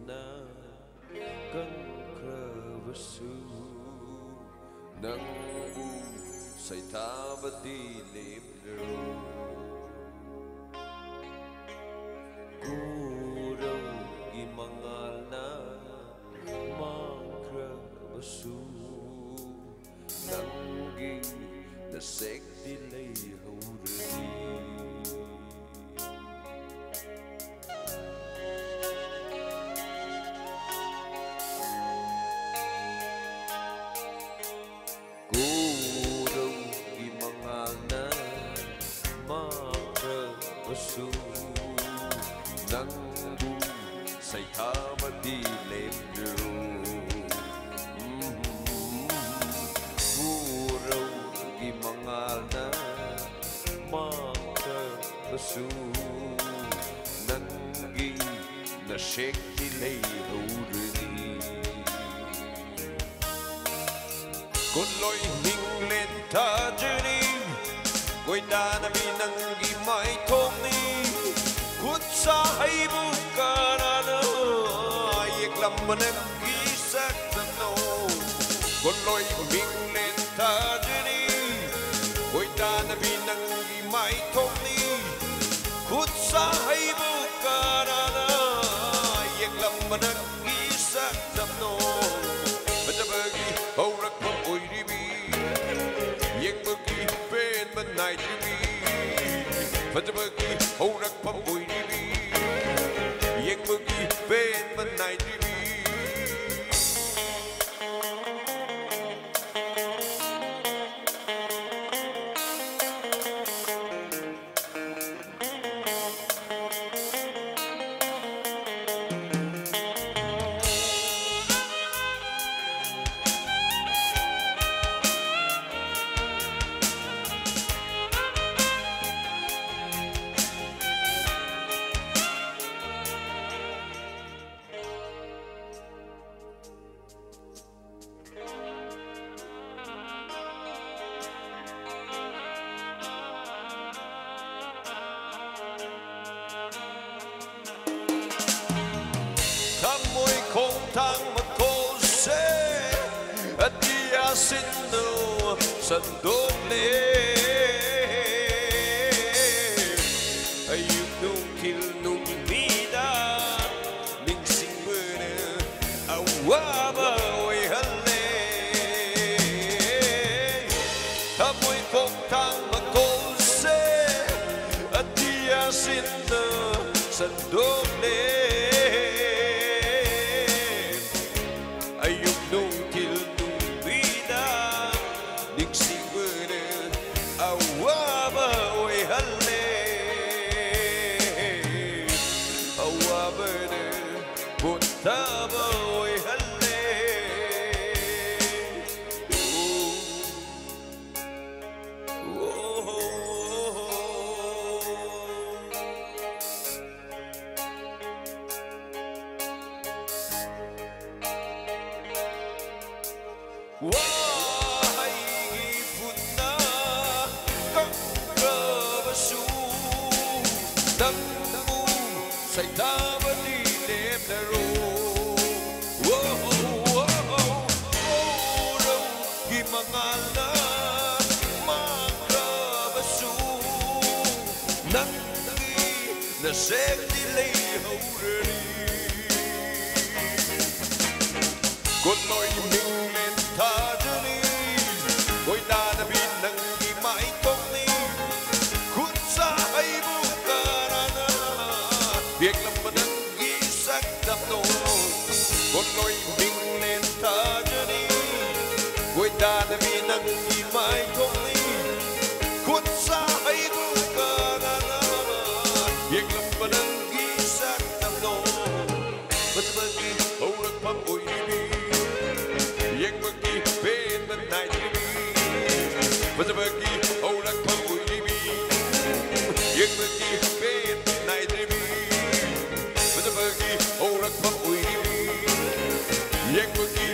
na kankravassu Nangu saitavati lepro Kurang imangal na mangkravassu Nanging nasek dilay haurani Kurang imangal na mangkravassu Nanggu saitavati lepro Mangal na mangkravassu Nangi na shek dilay haurani Con lối mình lên ta journey Quay đà na binangi mai thong ni Kut sa hay buka na na Yek lam manangi sak na no Con lối mình lên ta journey Quay đà na binangi mai thong ni Kut sa hay buka na na Yek lam manangi sak na no Bagi horak pa oi ribi Yek bagi pen manay ribi Bagi horak pa oi ribi Yek bagi pen manay ribi Môi không thang mà cô sẽ Adia xin đâu sân đốt lên Ayuk nung kil nung vida Mình sinh mơ nè Awa ba ôi hale Môi không thang mà cô sẽ Adia xin đâu sân đốt lên Ayuk nung kil nung vida Ning sigurd awa ba oi halle Awa ba de buta ba oi halle Wahai ibunda kankravassu Nanggu saitavati lepro Kurang imangal na mangkravassu Nangi nasek dilay haurani Con lối mình lên ta journey Quay đà na binangi mai thong ni Kut sa hay buka na na Việc làm manangi sak đam no Con lối mình lên ta journey Quay đà na binangi mai thong ni Kut sa hay buka na na Việc làm manangi sak đam no Bagi horak pa oi ribi Yek bagi pen manay ribi Bagi horak pa oi ribi Yek bagi pen manay ribi Bagi horak pa oi ribi Yek bagi